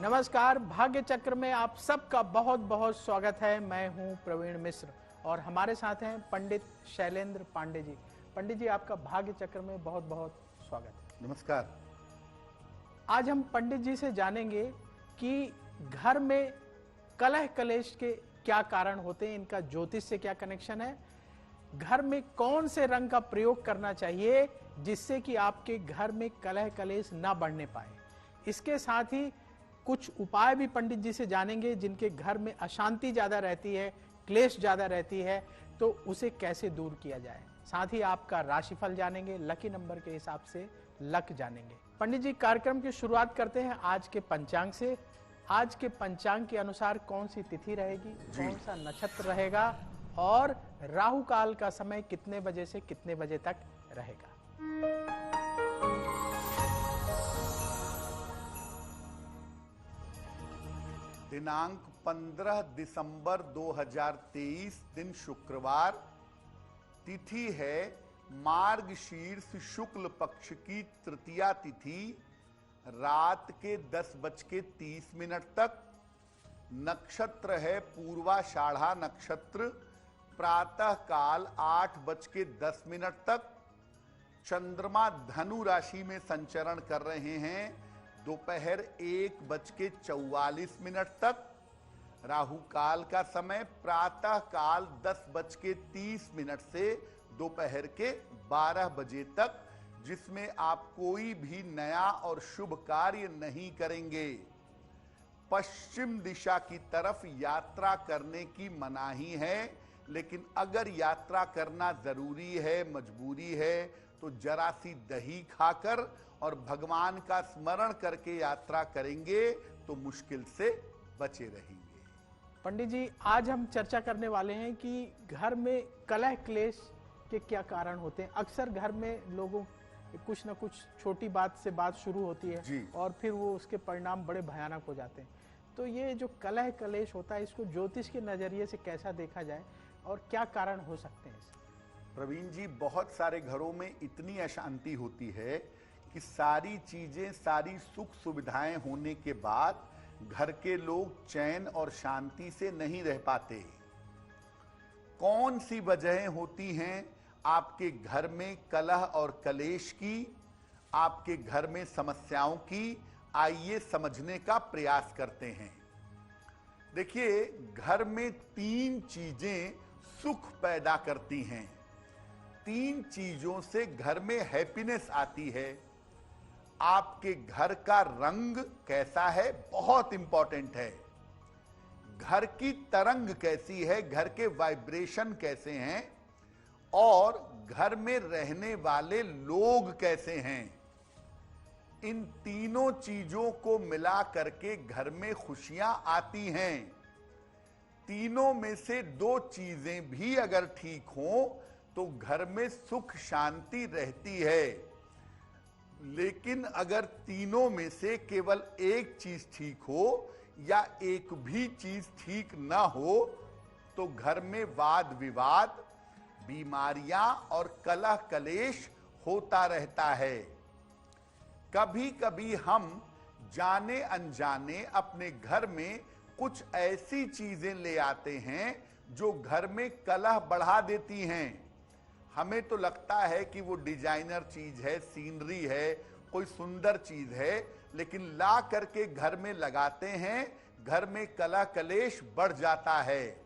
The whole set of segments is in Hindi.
नमस्कार, भाग्य चक्र में आप सबका बहुत बहुत स्वागत है। मैं हूं प्रवीण मिश्र और हमारे साथ हैं पंडित शैलेंद्र पांडे जी। पंडित जी, आपका भाग्य चक्र में बहुत बहुत स्वागत है। नमस्कार। आज हम पंडित जी से जानेंगे कि घर में कलह कलेश के क्या कारण होते हैं, इनका ज्योतिष से क्या कनेक्शन है, घर में कौन से रंग का प्रयोग करना चाहिए जिससे कि आपके घर में कलह कलेश ना बढ़ने पाए। इसके साथ ही कुछ उपाय भी पंडित जी से जानेंगे जिनके घर में अशांति ज्यादा रहती है, क्लेश ज्यादा रहती है, तो उसे कैसे दूर किया जाए। साथ ही आपका राशिफल जानेंगे, लकी नंबर के हिसाब से लक जानेंगे। पंडित जी, कार्यक्रम की शुरुआत करते हैं आज के पंचांग से। आज के पंचांग के अनुसार कौन सी तिथि रहेगी, कौन सा नक्षत्र रहेगा और राहु काल का समय कितने बजे से कितने बजे तक रहेगा। दिनांक 15 दिसंबर 2023 दिन शुक्रवार। तिथि है मार्गशीर्ष शुक्ल पक्ष की तृतीया तिथि, रात के 10:30 तक। नक्षत्र है पूर्वाषाढ़ा नक्षत्र, प्रातः काल 8:10 तक। चंद्रमा धनु राशि में संचरण कर रहे हैं दोपहर 1:44 तक। राहु काल का समय प्रातः काल 10:30 से दोपहर के 12 बजे तक, जिसमें आप कोई भी नया और शुभ कार्य नहीं करेंगे। पश्चिम दिशा की तरफ यात्रा करने की मनाही है, लेकिन अगर यात्रा करना जरूरी है, मजबूरी है, तो जरा सी दही खाकर और भगवान का स्मरण करके यात्रा करेंगे तो मुश्किल से बचे रहेंगे। पंडित जी, आज हम चर्चा करने वाले हैं कि घर में कलह क्लेश के क्या कारण होते हैं। अक्सर घर में लोगों कुछ न कुछ छोटी बात से बात शुरू होती है और फिर वो उसके परिणाम बड़े भयानक हो जाते हैं। तो ये जो कलह कलेश होता है, इसको ज्योतिष के नजरिए से कैसा देखा जाए और क्या कारण हो सकते हैं इसके? प्रवीण जी, बहुत सारे घरों में इतनी अशांति होती है कि सारी चीजें, सारी सुख सुविधाएं होने के बाद घर के लोग चैन और शांति से नहीं रह पाते। कौन सी वजहें होती हैं आपके घर में कलह और कलेश की, आपके घर में समस्याओं की? आइए समझने का प्रयास करते हैं। देखिए, घर में 3 चीजें सुख पैदा करती हैं। 3 चीजों से घर में हैप्पीनेस आती है। आपके घर का रंग कैसा है, बहुत इंपॉर्टेंट है। घर की तरंग कैसी है, घर के वाइब्रेशन कैसे हैं, और घर में रहने वाले लोग कैसे हैं। इन तीनों चीजों को मिला करके घर में खुशियां आती हैं। तीनों में से 2 चीजें भी अगर ठीक हो तो घर में सुख शांति रहती है। लेकिन अगर तीनों में से केवल एक चीज ठीक हो या एक भी चीज ठीक ना हो तो घर में वाद विवाद, बीमारियां और कलह कलेश होता रहता है। कभी कभी हम जाने अनजाने अपने घर में कुछ ऐसी चीजें ले आते हैं जो घर में कलह बढ़ा देती हैं। हमें तो लगता है कि वो डिजाइनर चीज है, सीनरी है, कोई सुंदर चीज है, लेकिन ला करके घर में लगाते हैं, घर में कलह कलेश बढ़ जाता है।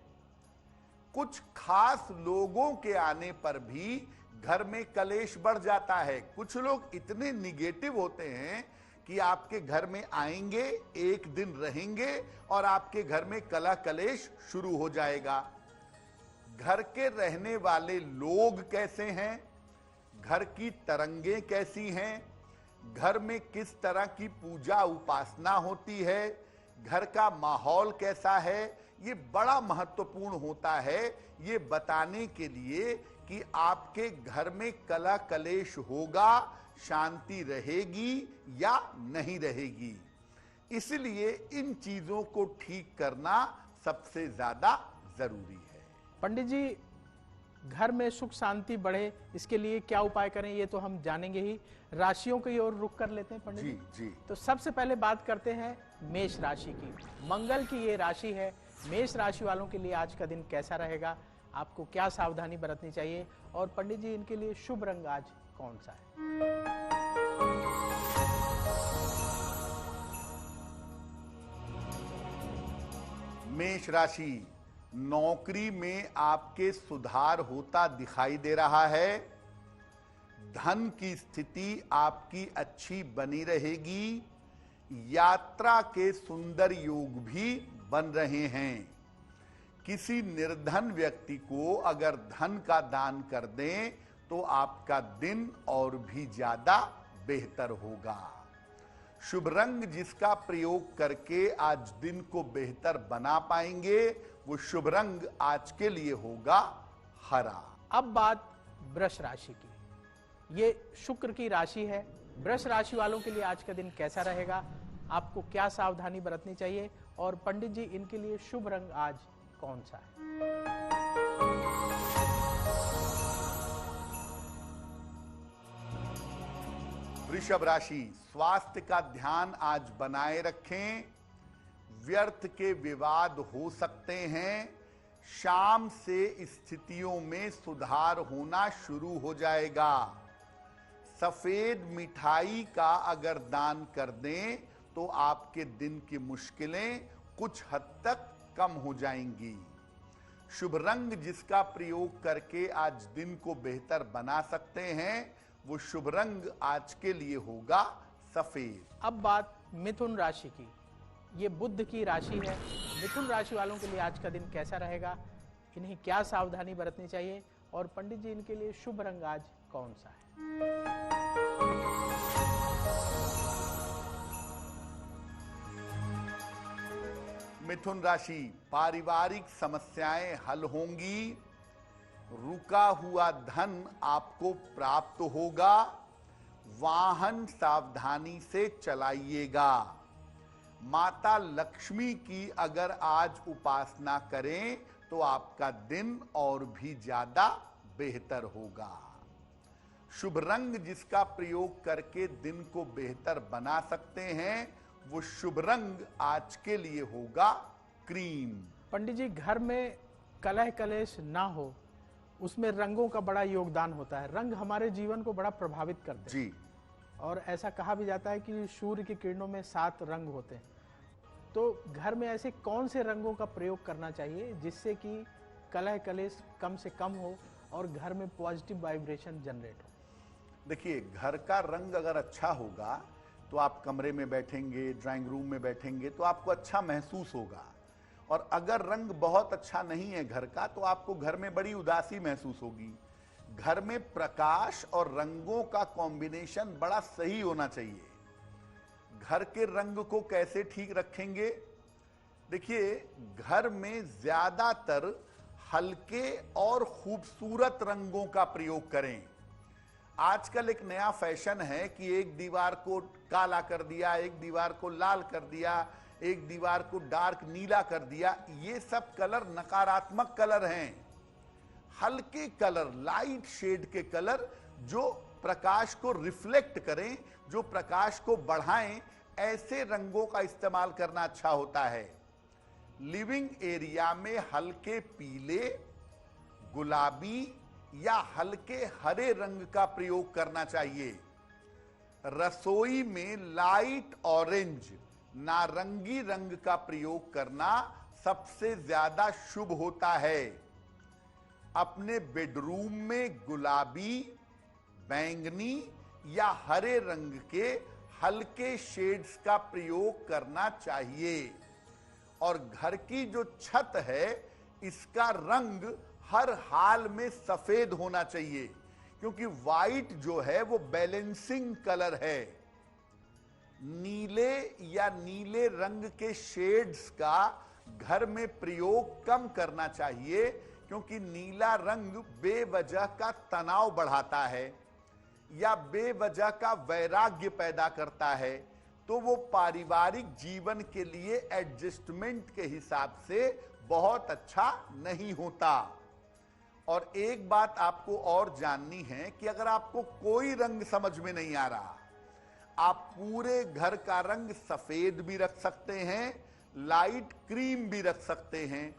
कुछ खास लोगों के आने पर भी घर में कलेश बढ़ जाता है। कुछ लोग इतने निगेटिव होते हैं कि आपके घर में आएंगे, एक दिन रहेंगे और आपके घर में कलह कलेश शुरू हो जाएगा। घर के रहने वाले लोग कैसे हैं, घर की तरंगें कैसी हैं, घर में किस तरह की पूजा उपासना होती है, घर का माहौल कैसा है, ये बड़ा महत्वपूर्ण होता है ये बताने के लिए कि आपके घर में कलह कलेश होगा, शांति रहेगी या नहीं रहेगी। इसलिए इन चीजों को ठीक करना सबसे ज्यादा जरूरी है। पंडित जी, घर में सुख शांति बढ़े, इसके लिए क्या उपाय करें, ये तो हम जानेंगे ही। राशियों की ओर रुख कर लेते हैं पंडित जी जी। जी। तो सबसे पहले बात करते हैं मेष राशि की। मंगल की ये राशि है। मेष राशि वालों के लिए आज का दिन कैसा रहेगा, आपको क्या सावधानी बरतनी चाहिए, और पंडित जी इनके लिए शुभ रंग आज कौन सा है? मेष राशि, नौकरी में आपके सुधार होता दिखाई दे रहा है। धन की स्थिति आपकी अच्छी बनी रहेगी। यात्रा के सुंदर योग भी बन रहे हैं। किसी निर्धन व्यक्ति को अगर धन का दान कर दें तो आपका दिन और भी ज्यादा बेहतर होगा। शुभ रंग जिसका प्रयोग करके आज दिन को बेहतर बना पाएंगे, वो शुभ रंग आज के लिए होगा हरा। अब बात वृष राशि की। ये शुक्र की राशि है। वृष राशि वालों के लिए आज का दिन कैसा रहेगा, आपको क्या सावधानी बरतनी चाहिए, और पंडित जी इनके लिए शुभ रंग आज कौन सा है? वृषभ राशि, स्वास्थ्य का ध्यान आज बनाए रखें। व्यर्थ के विवाद हो सकते हैं। शाम से स्थितियों में सुधार होना शुरू हो जाएगा। सफेद मिठाई का अगर दान कर दें तो आपके दिन की मुश्किलें कुछ हद तक कम हो जाएंगी। शुभ रंग जिसका प्रयोग करके आज दिन को बेहतर बना सकते हैं, वो शुभ रंग आज के लिए होगा सफेद। अब बात मिथुन राशि की। ये बुध की राशि है। मिथुन राशि वालों के लिए आज का दिन कैसा रहेगा, इन्हें क्या सावधानी बरतनी चाहिए, और पंडित जी इनके लिए शुभ रंग आज कौन सा है? मिथुन राशि, पारिवारिक समस्याएं हल होंगी। रुका हुआ धन आपको प्राप्त होगा। वाहन सावधानी से चलाइएगा। माता लक्ष्मी की अगर आज उपासना करें तो आपका दिन और भी ज्यादा बेहतर होगा। शुभ रंग जिसका प्रयोग करके दिन को बेहतर बना सकते हैं, वो शुभ रंग आज के लिए होगा क्रीम। पंडित जी, घर में कलह कलेश ना हो, उसमें रंगों का बड़ा योगदान होता है। रंग हमारे जीवन को बड़ा प्रभावित करते हैं। जी। और ऐसा कहा भी जाता है कि सूर्य की किरणों में 7 रंग होते हैं। तो घर में ऐसे कौन से रंगों का प्रयोग करना चाहिए जिससे कि कलह कलेश कम से कम हो और घर में पॉजिटिव वाइब्रेशन जनरेट हो? देखिए, घर का रंग अगर अच्छा होगा तो आप कमरे में बैठेंगे, ड्राइंग रूम में बैठेंगे तो आपको अच्छा महसूस होगा। और अगर रंग बहुत अच्छा नहीं है घर का, तो आपको घर में बड़ी उदासी महसूस होगी। घर में प्रकाश और रंगों का कॉम्बिनेशन बड़ा सही होना चाहिए। घर के रंग को कैसे ठीक रखेंगे? देखिए, घर में ज्यादातर हल्के और खूबसूरत रंगों का प्रयोग करें। आजकल एक नया फैशन है कि एक दीवार को काला कर दिया, एक दीवार को लाल कर दिया, एक दीवार को डार्क नीला कर दिया। ये सब कलर नकारात्मक कलर हैं। हल्के कलर, लाइट शेड के कलर जो प्रकाश को रिफ्लेक्ट करें, जो प्रकाश को बढ़ाएं, ऐसे रंगों का इस्तेमाल करना अच्छा होता है। लिविंग एरिया में हल्के पीले, गुलाबी या हल्के हरे रंग का प्रयोग करना चाहिए। रसोई में लाइट ऑरेंज, नारंगी रंग का प्रयोग करना सबसे ज्यादा शुभ होता है। अपने बेडरूम में गुलाबी, बैंगनी या हरे रंग के हल्के शेड्स का प्रयोग करना चाहिए। और घर की जो छत है, इसका रंग हर हाल में सफेद होना चाहिए, क्योंकि व्हाइट जो है वो बैलेंसिंग कलर है। नीले या नीले रंग के शेड्स का घर में प्रयोग कम करना चाहिए, क्योंकि नीला रंग बेवजह का तनाव बढ़ाता है या बेवजह का वैराग्य पैदा करता है। तो वो पारिवारिक जीवन के लिए एडजस्टमेंट के हिसाब से बहुत अच्छा नहीं होता। और एक बात आपको और जाननी है कि अगर आपको कोई रंग समझ में नहीं आ रहा, आप पूरे घर का रंग सफेद भी रख सकते हैं, लाइट क्रीम भी रख सकते हैं।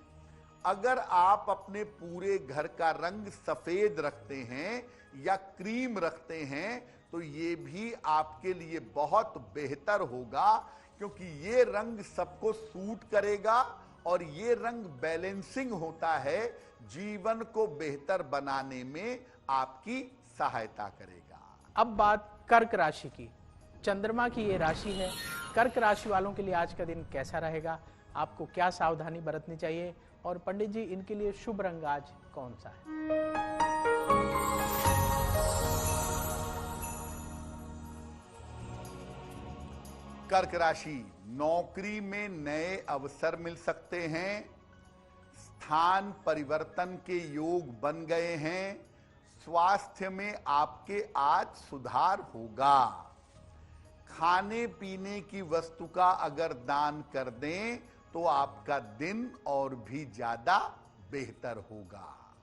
अगर आप अपने पूरे घर का रंग सफेद रखते हैं या क्रीम रखते हैं तो ये भी आपके लिए बहुत बेहतर होगा, क्योंकि ये रंग सबको सूट करेगा और ये रंग बैलेंसिंग होता है, जीवन को बेहतर बनाने में आपकी सहायता करेगा। अब बात कर्क राशि की। चंद्रमा की ये राशि है। कर्क राशि वालों के लिए आज का दिन कैसा रहेगा, आपको क्या सावधानी बरतनी चाहिए और पंडित जी इनके लिए शुभ रंग आज कौन सा है? कर्क राशि, नौकरी में नए अवसर मिल सकते हैं, स्थान परिवर्तन के योग बन गए हैं, स्वास्थ्य में आपके आज सुधार होगा। खाने पीने की वस्तु का अगर दान कर दें तो आपका दिन और भी ज्यादा बेहतर होगा।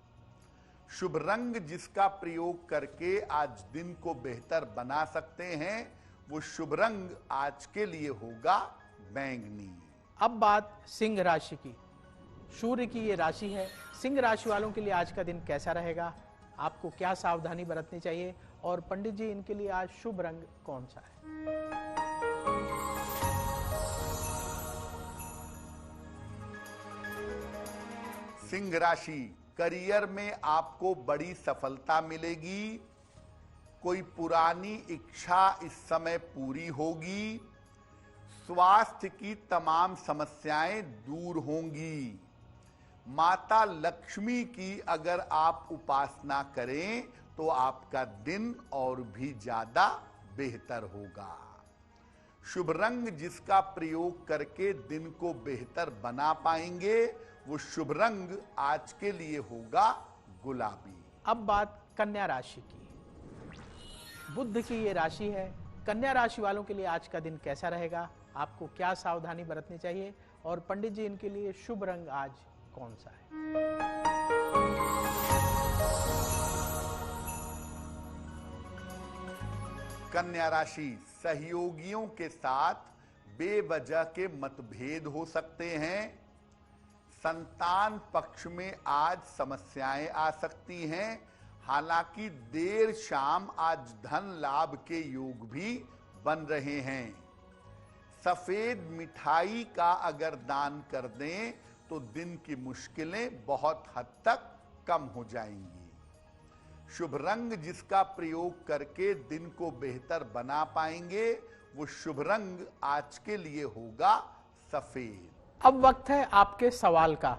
शुभ रंग जिसका प्रयोग करके आज दिन को बेहतर बना सकते हैं, वो शुभ रंग आज के लिए होगा बैंगनी। अब बात सिंह राशि की। सूर्य की ये राशि है। सिंह राशि वालों के लिए आज का दिन कैसा रहेगा, आपको क्या सावधानी बरतनी चाहिए और पंडित जी इनके लिए आज शुभ रंग कौन सा है? सिंह राशि, करियर में आपको बड़ी सफलता मिलेगी। कोई पुरानी इच्छा इस समय पूरी होगी। स्वास्थ्य की तमाम समस्याएं दूर होंगी। माता लक्ष्मी की अगर आप उपासना करें तो आपका दिन और भी ज्यादा बेहतर होगा। शुभ रंग जिसका प्रयोग करके दिन को बेहतर बना पाएंगे, वो शुभ रंग आज के लिए होगा गुलाबी। अब बात कन्या राशि की। बुध की ये राशि है। कन्या राशि वालों के लिए आज का दिन कैसा रहेगा, आपको क्या सावधानी बरतनी चाहिए और पंडित जी इनके लिए शुभ रंग आज कौन सा है? कन्या राशि, सहयोगियों के साथ बेवजह के मतभेद हो सकते हैं। संतान पक्ष में आज समस्याएं आ सकती हैं। हालांकि देर शाम आज धन लाभ के योग भी बन रहे हैं। सफेद मिठाई का अगर दान कर दें तो दिन की मुश्किलें बहुत हद तक कम हो जाएंगी। शुभ रंग जिसका प्रयोग करके दिन को बेहतर बना पाएंगे, वो शुभ रंग आज के लिए होगा सफेद। अब वक्त है आपके सवाल का।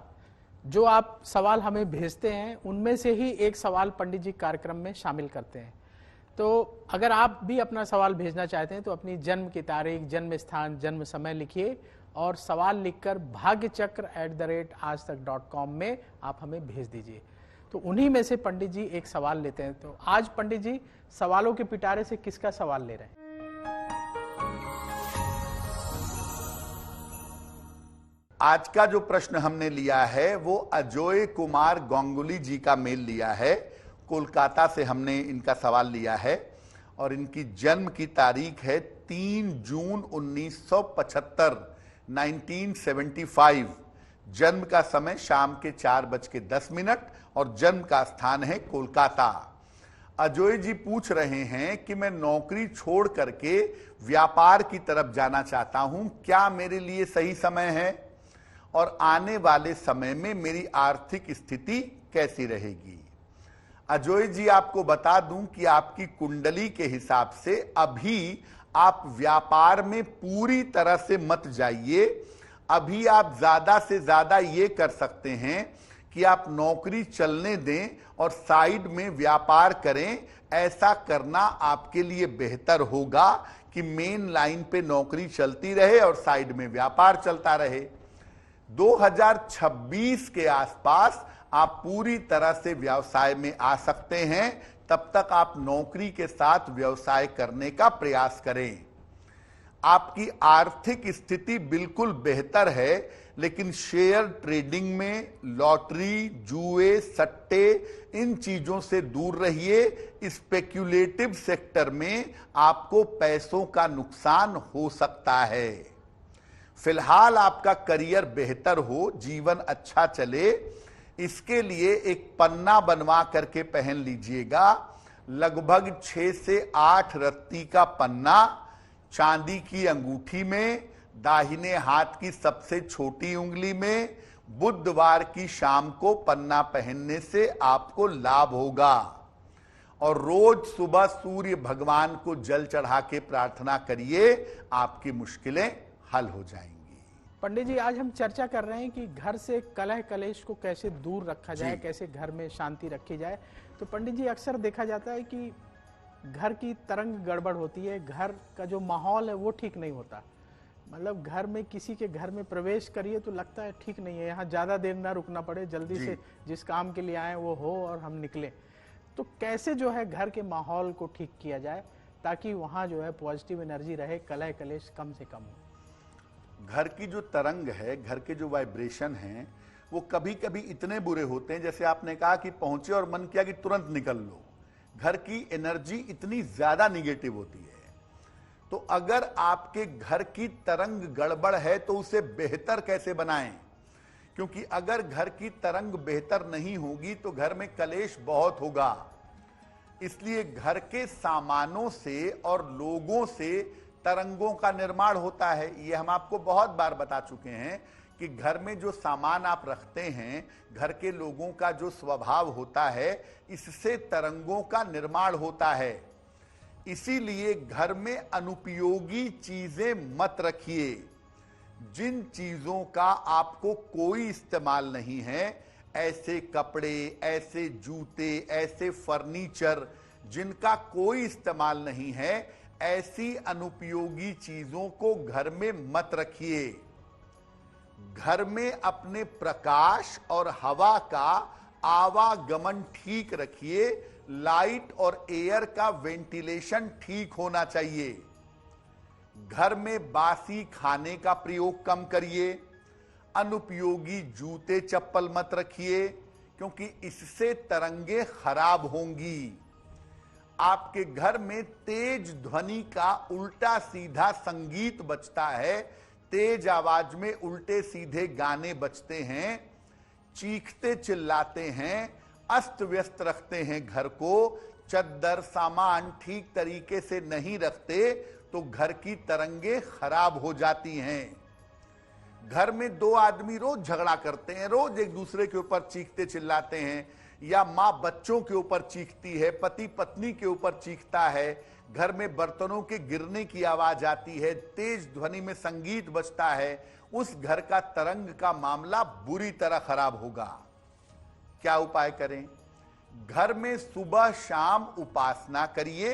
जो आप सवाल हमें भेजते हैं उनमें से ही एक सवाल पंडित जी कार्यक्रम में शामिल करते हैं। तो अगर आप भी अपना सवाल भेजना चाहते हैं तो अपनी जन्म की तारीख, जन्म स्थान, जन्म समय लिखिए और सवाल लिखकर bhagyachakra@aajtak.com में आप हमें भेज दीजिए। तो उन्हीं में से पंडित जी एक सवाल लेते हैं। तो आज पंडित जी सवालों के पिटारे से किसका सवाल ले रहे हैं? आज का जो प्रश्न हमने लिया है वो अजय कुमार गांगुली जी का मेल लिया है। कोलकाता से हमने इनका सवाल लिया है और इनकी जन्म की तारीख है 3 जून 1975, 1975। जन्म का समय शाम के 4:10 और जन्म का स्थान है कोलकाता। अजय जी पूछ रहे हैं कि मैं नौकरी छोड़ करके व्यापार की तरफ जाना चाहता हूं, क्या मेरे लिए सही समय है और आने वाले समय में मेरी आर्थिक स्थिति कैसी रहेगी। अजय जी आपको बता दूं कि आपकी कुंडली के हिसाब से अभी आप व्यापार में पूरी तरह से मत जाइए। अभी आप ज्यादा से ज्यादा ये कर सकते हैं कि आप नौकरी चलने दें और साइड में व्यापार करें। ऐसा करना आपके लिए बेहतर होगा कि मेन लाइन पे नौकरी चलती रहे और साइड में व्यापार चलता रहे। 2026 के आसपास आप पूरी तरह से व्यवसाय में आ सकते हैं। तब तक आप नौकरी के साथ व्यवसाय करने का प्रयास करें। आपकी आर्थिक स्थिति बिल्कुल बेहतर है, लेकिन शेयर ट्रेडिंग में, लॉटरी, जुए, सट्टे, इन चीजों से दूर रहिए। स्पेक्युलेटिव सेक्टर में आपको पैसों का नुकसान हो सकता है। फिलहाल आपका करियर बेहतर हो, जीवन अच्छा चले, इसके लिए एक पन्ना बनवा करके पहन लीजिएगा। लगभग 6 से 8 रत्ती का पन्ना चांदी की अंगूठी में, दाहिने हाथ की सबसे छोटी उंगली में, बुधवार की शाम को पन्ना पहनने से आपको लाभ होगा। और रोज सुबह सूर्य भगवान को जल चढ़ा के प्रार्थना करिए, आपकी मुश्किलें हल हो जाएंगी। पंडित जी, आज हम चर्चा कर रहे हैं कि घर से कलह कलेश को कैसे दूर रखा जाए, कैसे घर में शांति रखी जाए। तो पंडित जी, अक्सर देखा जाता है कि घर की तरंग गड़बड़ होती है, घर का जो माहौल है वो ठीक नहीं होता। मतलब घर में किसी के घर में प्रवेश करिए तो लगता है ठीक नहीं है, यहाँ ज्यादा देर ना रुकना पड़े, जल्दी से जिस काम के लिए आए वो हो और हम निकले। तो कैसे जो है घर के माहौल को ठीक किया जाए ताकि वहाँ जो है पॉजिटिव एनर्जी रहे, कलह कलेश कम से कम हो? घर की जो तरंग है, घर के जो वाइब्रेशन हैं, वो कभी कभी इतने बुरे होते हैं, जैसे आपने कहा कि पहुंचे और मन किया कि तुरंत निकल लो। घर की एनर्जी इतनी ज्यादा निगेटिव होती है। तो अगर आपके घर की तरंग गड़बड़ है तो उसे बेहतर कैसे बनाएं? क्योंकि अगर घर की तरंग बेहतर नहीं होगी तो घर में कलेश बहुत होगा। इसलिए घर के सामानों से और लोगों से तरंगों का निर्माण होता है। ये हम आपको बहुत बार बता चुके हैं कि घर में जो सामान आप रखते हैं, घर के लोगों का जो स्वभाव होता है, इससे तरंगों का निर्माण होता है। इसीलिए घर में अनुपयोगी चीजें मत रखिए। जिन चीजों का आपको कोई इस्तेमाल नहीं है, ऐसे कपड़े, ऐसे जूते, ऐसे फर्नीचर जिनका कोई इस्तेमाल नहीं है, ऐसी अनुपयोगी चीजों को घर में मत रखिए। घर में अपने प्रकाश और हवा का आवागमन ठीक रखिए। लाइट और एयर का वेंटिलेशन ठीक होना चाहिए। घर में बासी खाने का प्रयोग कम करिए। अनुपयोगी जूते चप्पल मत रखिए, क्योंकि इससे तरंगे खराब होंगी। आपके घर में तेज ध्वनि का उल्टा सीधा संगीत बजता है, तेज आवाज में उल्टे सीधे गाने बजते हैं, चीखते चिल्लाते हैं, अस्त व्यस्त रखते हैं घर को, चद्दर सामान ठीक तरीके से नहीं रखते तो घर की तरंगे खराब हो जाती हैं। घर में 2 आदमी रोज झगड़ा करते हैं, रोज एक दूसरे के ऊपर चीखते चिल्लाते हैं, या माँ बच्चों के ऊपर चीखती है, पति पत्नी के ऊपर चीखता है, घर में बर्तनों के गिरने की आवाज आती है, तेज ध्वनि में संगीत बजता है, उस घर का तरंग का मामला बुरी तरह खराब होगा। क्या उपाय करें? घर में सुबह शाम उपासना करिए।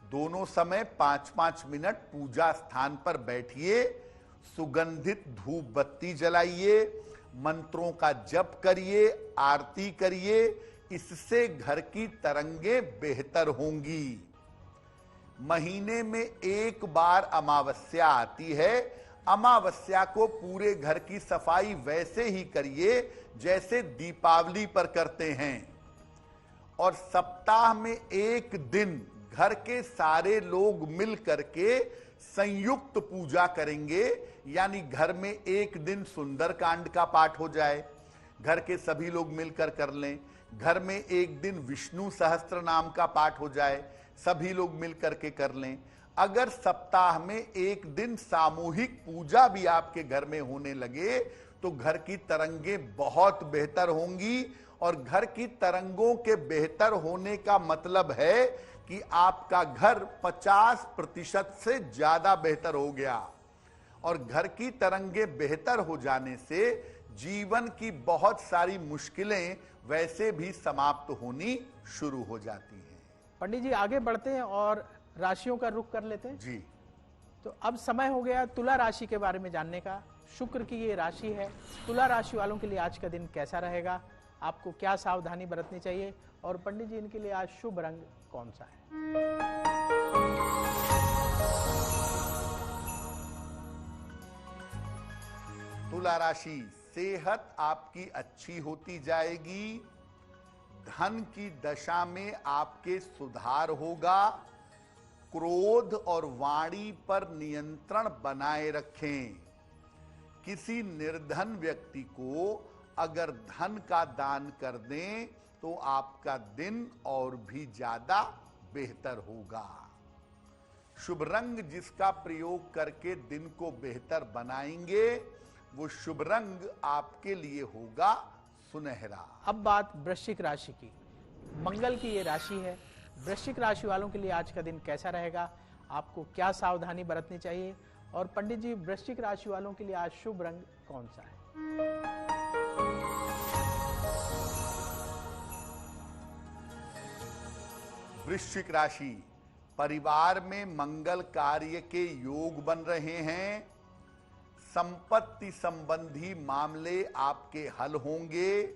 दोनों समय 5-5 मिनट पूजा स्थान पर बैठिए, सुगंधित धूप बत्ती जलाइए, मंत्रों का जप करिए, आरती करिए। इससे घर की तरंगे बेहतर होंगी। महीने में 1 बार अमावस्या आती है। अमावस्या को पूरे घर की सफाई वैसे ही करिए जैसे दीपावली पर करते हैं। और सप्ताह में 1 दिन घर के सारे लोग मिल करके संयुक्त पूजा करेंगे। यानी घर में 1 दिन सुंदरकांड का पाठ हो जाए, घर के सभी लोग मिलकर कर लें। घर में 1 दिन विष्णु सहस्त्र नाम का पाठ हो जाए, सभी लोग मिलकर के कर लें। अगर सप्ताह में 1 दिन सामूहिक पूजा भी आपके घर में होने लगे तो घर की तरंगे बहुत बेहतर होंगी। और घर की तरंगों के बेहतर होने का मतलब है कि आपका घर 50% से ज्यादा बेहतर हो गया। और घर की तरंगे बेहतर हो जाने से जीवन की बहुत सारी मुश्किलें वैसे भी समाप्त होनी शुरू हो जाती हैं। पंडित जी, आगे बढ़ते हैं और राशियों का रुख कर लेते हैं जी। तो अब समय हो गया तुला राशि के बारे में जानने का। शुक्र की ये राशि है। तुला राशि वालों के लिए आज का दिन कैसा रहेगा, आपको क्या सावधानी बरतनी चाहिए, और पंडित जी इनके लिए आज शुभ रंग कौन सा है? तुला राशि, सेहत आपकी अच्छी होती जाएगी, धन की दशा में आपके सुधार होगा, क्रोध और वाणी पर नियंत्रण बनाए रखें। किसी निर्धन व्यक्ति को अगर धन का दान कर दें तो आपका दिन और भी ज्यादा बेहतर होगा। शुभ रंग जिसका प्रयोग करके दिन को बेहतर बनाएंगे वो शुभ रंग आपके लिए होगा सुनहरा। अब बात वृश्चिक राशि की। मंगल की ये राशि है। वृश्चिक राशि वालों के लिए आज का दिन कैसा रहेगा, आपको क्या सावधानी बरतनी चाहिए, और पंडित जी वृश्चिक राशि वालों के लिए आज शुभ रंग कौन सा है? वृश्चिक राशि, परिवार में मंगल कार्य के योग बन रहे हैं। संपत्ति संबंधी मामले आपके हल होंगे।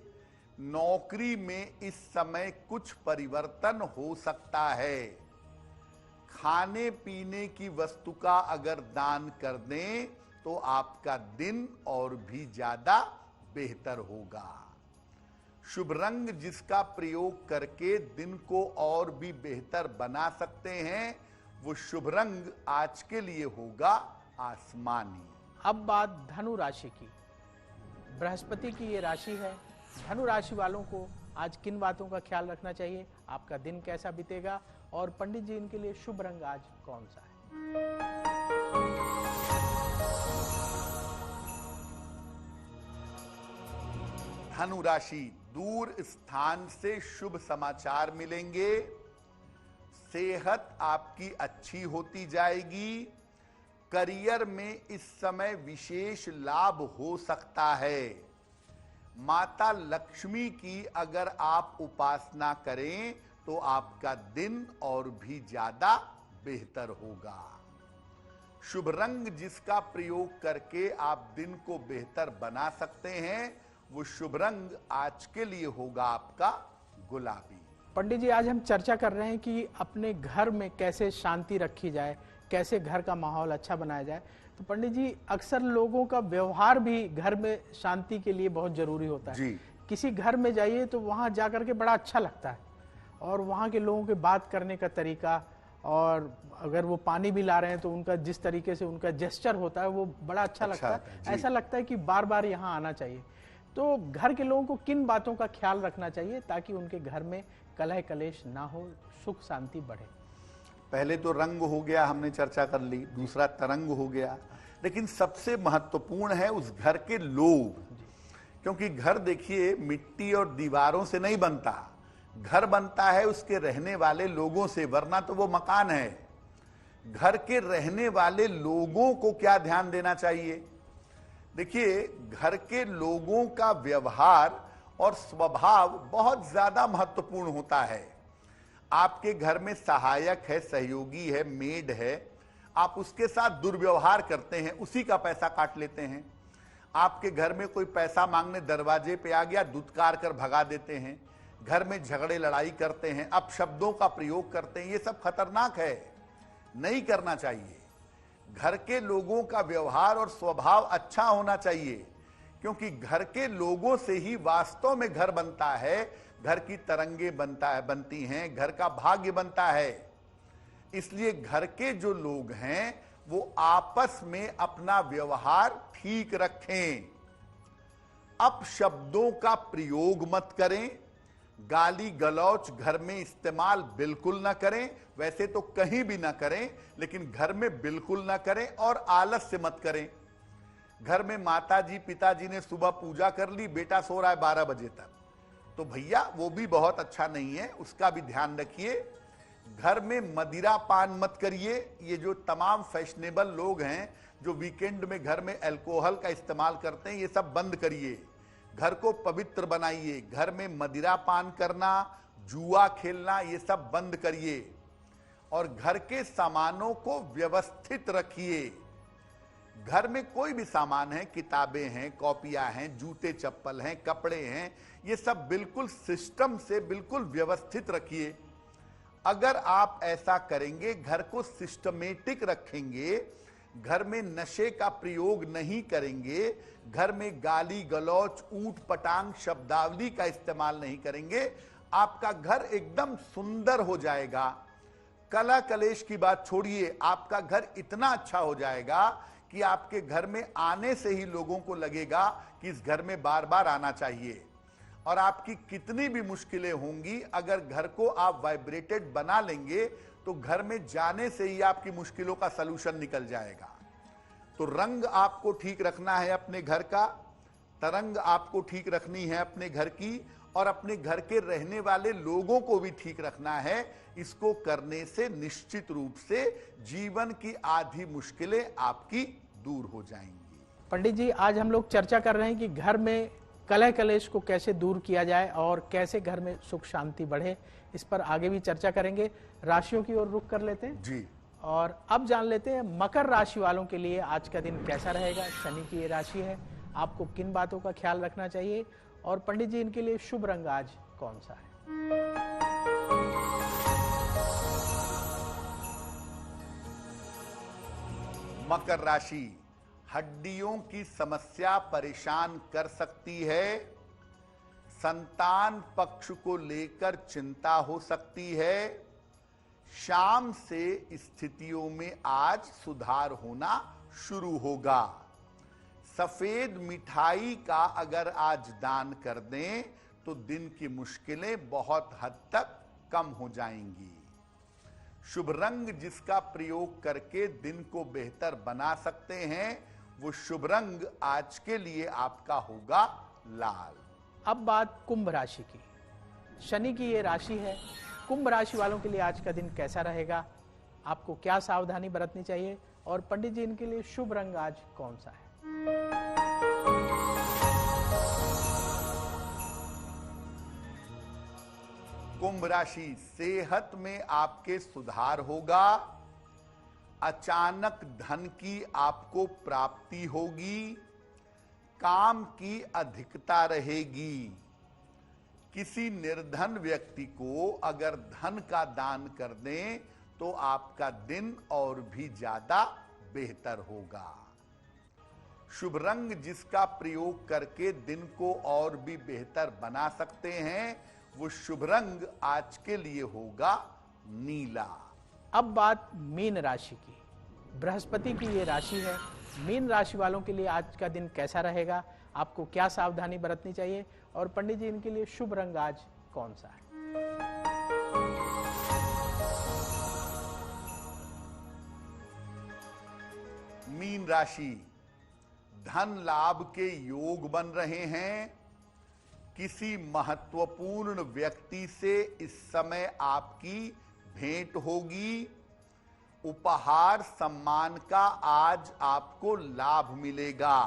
नौकरी में इस समय कुछ परिवर्तन हो सकता है। खाने पीने की वस्तु का अगर दान कर दें तो आपका दिन और भी ज्यादा बेहतर होगा। शुभ रंग जिसका प्रयोग करके दिन को और भी बेहतर बना सकते हैं वो शुभ रंग आज के लिए होगा आसमानी। अब बात धनु राशि की। बृहस्पति की ये राशि है। धनु राशि वालों को आज किन बातों का ख्याल रखना चाहिए, आपका दिन कैसा बीतेगा, और पंडित जी इनके लिए शुभ रंग आज कौन सा है? धनु राशि, दूर स्थान से शुभ समाचार मिलेंगे। सेहत आपकी अच्छी होती जाएगी। करियर में इस समय विशेष लाभ हो सकता है। माता लक्ष्मी की अगर आप उपासना करें तो आपका दिन और भी ज्यादा बेहतर होगा। शुभ रंग जिसका प्रयोग करके आप दिन को बेहतर बना सकते हैं वो शुभ रंग आज के लिए होगा आपका गुलाबी। पंडित जी आज हम चर्चा कर रहे हैं कि अपने घर में कैसे शांति रखी जाए, कैसे घर का माहौल अच्छा बनाया जाए। तो पंडित जी अक्सर लोगों का व्यवहार भी घर में शांति के लिए बहुत जरूरी होता है। जी। किसी घर में जाइए तो वहां जाकर के बड़ा अच्छा लगता है, और वहां के लोगों के बात करने का तरीका, और अगर वो पानी भी ला रहे हैं तो उनका जिस तरीके से उनका जेस्चर होता है वो बड़ा अच्छा लगता है। ऐसा लगता है कि बार बार यहाँ आना चाहिए। तो घर के लोगों को किन बातों का ख्याल रखना चाहिए ताकि उनके घर में कलह कलेश ना हो, सुख शांति बढ़े? पहले तो रंग हो गया, हमने चर्चा कर ली, दूसरा तरंग हो गया, लेकिन सबसे महत्वपूर्ण है उस घर के लोग। क्योंकि घर देखिए मिट्टी और दीवारों से नहीं बनता, घर बनता है उसके रहने वाले लोगों से, वरना तो वो मकान है। घर के रहने वाले लोगों को क्या ध्यान देना चाहिए? देखिए घर के लोगों का व्यवहार और स्वभाव बहुत ज्यादा महत्वपूर्ण होता है। आपके घर में सहायक है, सहयोगी है, मेड है, आप उसके साथ दुर्व्यवहार करते हैं, उसी का पैसा काट लेते हैं। आपके घर में कोई पैसा मांगने दरवाजे पे आ गया, दुत्कार कर भगा देते हैं। घर में झगड़े लड़ाई करते हैं, अपशब्दों का प्रयोग करते हैं, ये सब खतरनाक है, नहीं करना चाहिए। घर के लोगों का व्यवहार और स्वभाव अच्छा होना चाहिए, क्योंकि घर के लोगों से ही वास्तव में घर बनता है, घर की तरंगे बनती हैं, घर का भाग्य बनता है। इसलिए घर के जो लोग हैं वो आपस में अपना व्यवहार ठीक रखें। अपशब्दों का प्रयोग मत करें, गाली गलौच घर में इस्तेमाल बिल्कुल ना करें। वैसे तो कहीं भी ना करें, लेकिन घर में बिल्कुल ना करें, और आलस से मत करें। घर में माताजी पिताजी ने सुबह पूजा कर ली, बेटा सो रहा है 12 बजे तक, तो भैया वो भी बहुत अच्छा नहीं है, उसका भी ध्यान रखिए। घर में मदिरा पान मत करिए। ये जो तमाम फैशनेबल लोग हैं जो वीकेंड में घर में अल्कोहल का इस्तेमाल करते हैं, ये सब बंद करिए। घर को पवित्र बनाइए। घर में मदिरा पान करना, जुआ खेलना, ये सब बंद करिए। और घर के सामानों को व्यवस्थित रखिए। घर में कोई भी सामान है, किताबें हैं, कॉपियां हैं, जूते चप्पल हैं, कपड़े हैं, ये सब बिल्कुल सिस्टम से बिल्कुल व्यवस्थित रखिए। अगर आप ऐसा करेंगे, घर को सिस्टमेटिक रखेंगे, घर में नशे का प्रयोग नहीं करेंगे, घर में गाली गलौच ऊंट पटांग शब्दावली का इस्तेमाल नहीं करेंगे, आपका घर एकदम सुंदर हो जाएगा। कला कलेश की बात छोड़िए, आपका घर इतना अच्छा हो जाएगा कि आपके घर में आने से ही लोगों को लगेगा कि इस घर में बार बार आना चाहिए। और आपकी कितनी भी मुश्किलें होंगी, अगर घर को आप वाइब्रेटेड बना लेंगे तो घर में जाने से ही आपकी मुश्किलों का सलूशन निकल जाएगा। तो रंग आपको ठीक रखना है अपने घर का, तरंग आपको ठीक रखनी है अपने घर की, और अपने घर के रहने वाले लोगों को भी ठीक रखना है। इसको करने से निश्चित रूप से जीवन की आधी मुश्किलें आपकी दूर हो जाएंगी। पंडित जी, आज हम लोग चर्चा कर रहे हैं कि घर में कलह कलेश को कैसे दूर किया जाए और कैसे घर में सुख शांति बढ़े। इस पर आगे भी चर्चा करेंगे। राशियों की ओर रुख कर लेते हैं जी। और अब जान लेते हैं मकर राशि वालों के लिए आज का दिन कैसा रहेगा। शनि की ये राशि है, आपको किन बातों का ख्याल रखना चाहिए, और पंडित जी इनके लिए शुभ रंग आज कौन सा है। मकर राशि, हड्डियों की समस्या परेशान कर सकती है। संतान पक्ष को लेकर चिंता हो सकती है। शाम से स्थितियों में आज सुधार होना शुरू होगा। सफेद मिठाई का अगर आज दान कर दें तो दिन की मुश्किलें बहुत हद तक कम हो जाएंगी। शुभ रंग जिसका प्रयोग करके दिन को बेहतर बना सकते हैं, वो शुभ रंग आज के लिए आपका होगा लाल। अब बात कुंभ राशि की। शनि की ये राशि है। कुंभ राशि वालों के लिए आज का दिन कैसा रहेगा, आपको क्या सावधानी बरतनी चाहिए, और पंडित जी इनके लिए शुभ रंग आज कौन सा है। कुंभ राशि, सेहत में आपके सुधार होगा। अचानक धन की आपको प्राप्ति होगी। काम की अधिकता रहेगी। किसी निर्धन व्यक्ति को अगर धन का दान कर दें तो आपका दिन और भी ज्यादा बेहतर होगा। शुभ रंग जिसका प्रयोग करके दिन को और भी बेहतर बना सकते हैं, वो शुभ रंग आज के लिए होगा नीला। अब बात मीन राशि की। बृहस्पति की ये राशि है। मीन राशि वालों के लिए आज का दिन कैसा रहेगा, आपको क्या सावधानी बरतनी चाहिए, और पंडित जी इनके लिए शुभ रंग आज कौन सा है। मीन राशि, धन लाभ के योग बन रहे हैं। किसी महत्वपूर्ण व्यक्ति से इस समय आपकी भेंट होगी। उपहार सम्मान का आज आपको लाभ मिलेगा।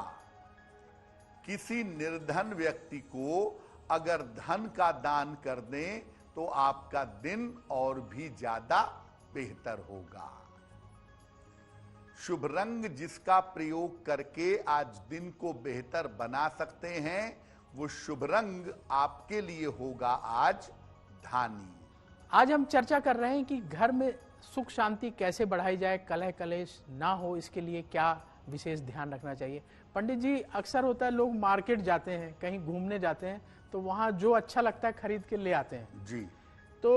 किसी निर्धन व्यक्ति को अगर धन का दान कर दें तो आपका दिन और भी ज्यादा बेहतर होगा। शुभ रंग जिसका प्रयोग करके आज दिन को बेहतर बना सकते हैं, वो शुभ रंग आपके लिए होगा आज धानी। आज हम चर्चा कर रहे हैं कि घर में सुख शांति कैसे बढ़ाई जाए, कलह कलेश ना हो, इसके लिए क्या विशेष ध्यान रखना चाहिए। पंडित जी, अक्सर होता है लोग मार्केट जाते हैं, कहीं घूमने जाते हैं, तो वहां जो अच्छा लगता है खरीद के ले आते हैं जी। तो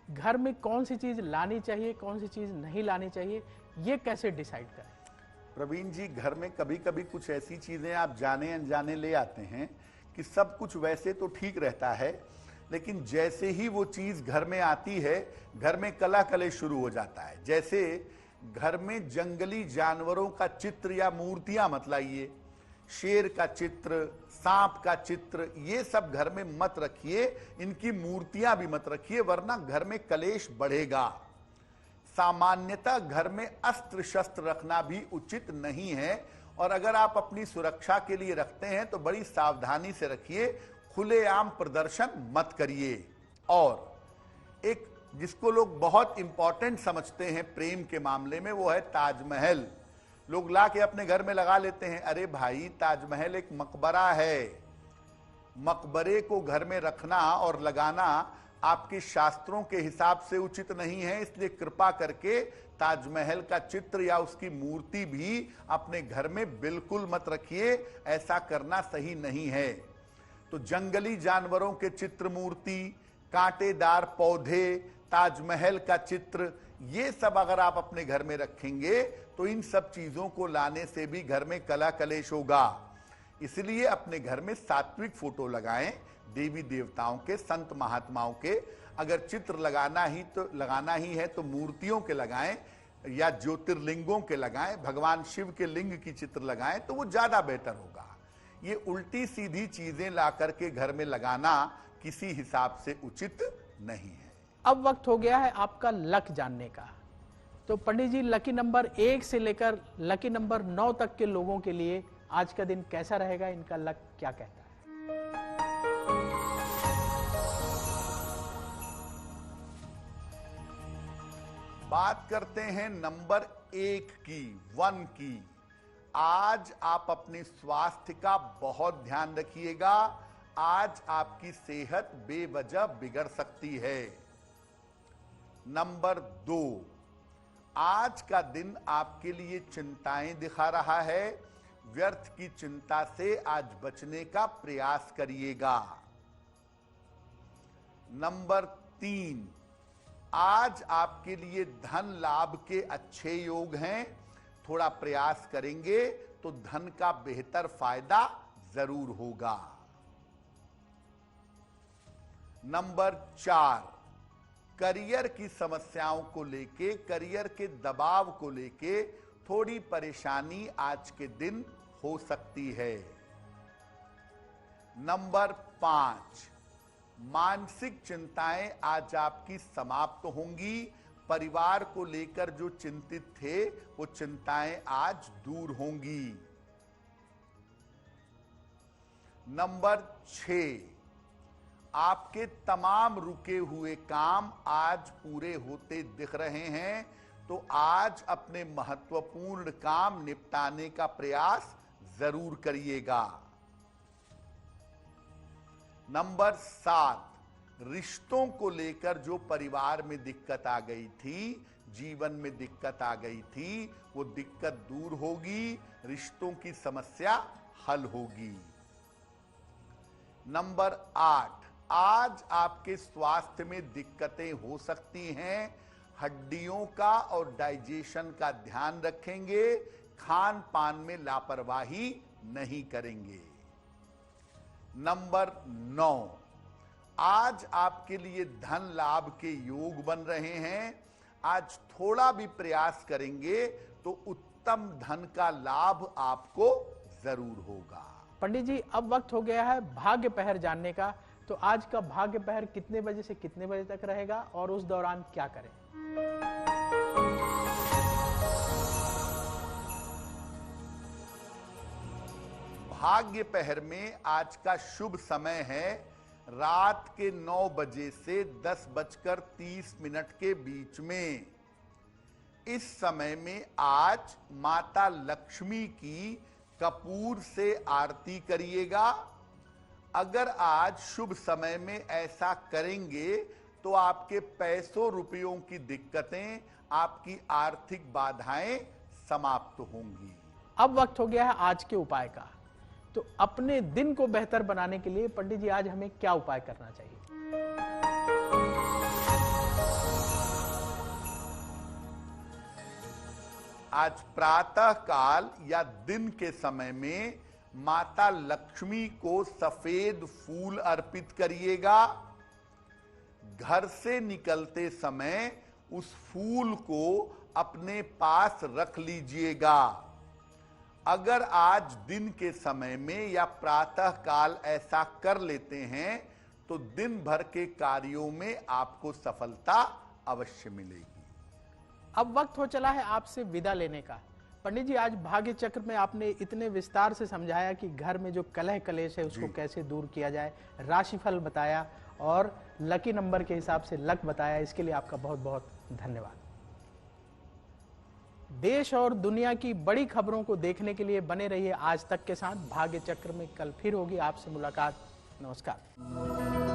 घर में कौन सी चीज लानी चाहिए, कौन सी चीज नहीं लानी चाहिए, ये कैसे डिसाइड करें। प्रवीण जी, घर में कभी कभी कुछ ऐसी चीजें आप जाने अनजाने ले आते हैं कि सब कुछ वैसे तो ठीक रहता है, लेकिन जैसे ही वो चीज घर में आती है, घर में कला कलेश शुरू हो जाता है। जैसे घर में जंगली जानवरों का चित्र या मूर्तियां मत लाइए। शेर का चित्र, सांप का चित्र, ये सब घर में मत रखिए। इनकी मूर्तियां भी मत रखिए, वरना घर में कलेश बढ़ेगा। सामान्यतः घर में अस्त्र शस्त्र रखना भी उचित नहीं है, और अगर आप अपनी सुरक्षा के लिए रखते हैं तो बड़ी सावधानी से रखिए। खुलेआम प्रदर्शन मत करिए। और एक जिसको लोग बहुत इंपॉर्टेंट समझते हैं प्रेम के मामले में, वो है ताजमहल। लोग ला के अपने घर में लगा लेते हैं। अरे भाई, ताजमहल एक मकबरा है। मकबरे को घर में रखना और लगाना आपके शास्त्रों के हिसाब से उचित नहीं है, इसलिए कृपा करके ताजमहल का चित्र या उसकी मूर्ति भी अपने घर में बिल्कुल मत रखिए, ऐसा करना सही नहीं है। तो जंगली जानवरों के चित्र मूर्ति, कांटेदार पौधे, ताजमहल का चित्र, ये सब अगर आप अपने घर में रखेंगे तो इन सब चीजों को लाने से भी घर में कलह कलेश होगा। इसलिए अपने घर में सात्विक फोटो लगाएं, देवी देवताओं के, संत महात्माओं के। अगर चित्र लगाना ही है तो मूर्तियों के लगाएं या ज्योतिर्लिंगों के लगाएं, भगवान शिव के लिंग की चित्र लगाएं तो वो ज्यादा बेहतर होगा। ये उल्टी सीधी चीजें ला करके घर में लगाना किसी हिसाब से उचित नहीं है। अब वक्त हो गया है आपका लक जानने का। तो पंडित जी, लकी नंबर 1 से लेकर लकी नंबर 9 तक के लोगों के लिए आज का दिन कैसा रहेगा, इनका लक क्या कहता है? बात करते हैं नंबर 1 की, 1 की। आज आप अपने स्वास्थ्य का बहुत ध्यान रखिएगा। आज आपकी सेहत बेवजह बिगड़ सकती है। नंबर 2, आज का दिन आपके लिए चिंताएं दिखा रहा है। व्यर्थ की चिंता से आज बचने का प्रयास करिएगा। नंबर 3, आज आपके लिए धन लाभ के अच्छे योग हैं। थोड़ा प्रयास करेंगे तो धन का बेहतर फायदा जरूर होगा। नंबर 4, करियर की समस्याओं को लेके, करियर के दबाव को लेके थोड़ी परेशानी आज के दिन हो सकती है। नंबर 5, मानसिक चिंताएं आज आपकी समाप्त होंगी। परिवार को लेकर जो चिंतित थे वो चिंताएं आज दूर होंगी। नंबर 6, आपके तमाम रुके हुए काम आज पूरे होते दिख रहे हैं, तो आज अपने महत्वपूर्ण काम निपटाने का प्रयास जरूर करिएगा। नंबर 7, रिश्तों को लेकर जो परिवार में दिक्कत आ गई थी, जीवन में दिक्कत आ गई थी, वो दिक्कत दूर होगी, रिश्तों की समस्या हल होगी। नंबर 8, आज आपके स्वास्थ्य में दिक्कतें हो सकती हैं। हड्डियों का और डाइजेशन का ध्यान रखेंगे, खान पान में लापरवाही नहीं करेंगे। नंबर 9, आज आपके लिए धन लाभ के योग बन रहे हैं। आज थोड़ा भी प्रयास करेंगे तो उत्तम धन का लाभ आपको जरूर होगा। पंडित जी, अब वक्त हो गया है भाग्य पहर जानने का। तो आज का भाग्य पहर कितने बजे से कितने बजे तक रहेगा और उस दौरान क्या करें? भाग्य पहर में आज का शुभ समय है रात के 9 बजे से 10:30 के बीच में। इस समय में आज माता लक्ष्मी की कपूर से आरती करिएगा। अगर आज शुभ समय में ऐसा करेंगे तो आपके पैसों रुपयों की दिक्कतें, आपकी आर्थिक बाधाएं समाप्त होंगी। अब वक्त हो गया है आज के उपाय का। तो अपने दिन को बेहतर बनाने के लिए पंडित जी आज हमें क्या उपाय करना चाहिए? आज प्रातः काल या दिन के समय में माता लक्ष्मी को सफेद फूल अर्पित करिएगा। घर से निकलते समय उस फूल को अपने पास रख लीजिएगा। अगर आज दिन के समय में या प्रातः काल ऐसा कर लेते हैं तो दिन भर के कार्यों में आपको सफलता अवश्य मिलेगी। अब वक्त हो चला है आपसे विदा लेने का। पंडित जी, आज भाग्य चक्र में आपने इतने विस्तार से समझाया कि घर में जो कलह कलेश है उसको कैसे दूर किया जाए, राशिफल बताया और लकी नंबर के हिसाब से लक बताया। इसके लिए आपका बहुत बहुत धन्यवाद। देश और दुनिया की बड़ी खबरों को देखने के लिए बने रहिए आज तक के साथ। भाग्य चक्र में कल फिर होगी आपसे मुलाकात। नमस्कार।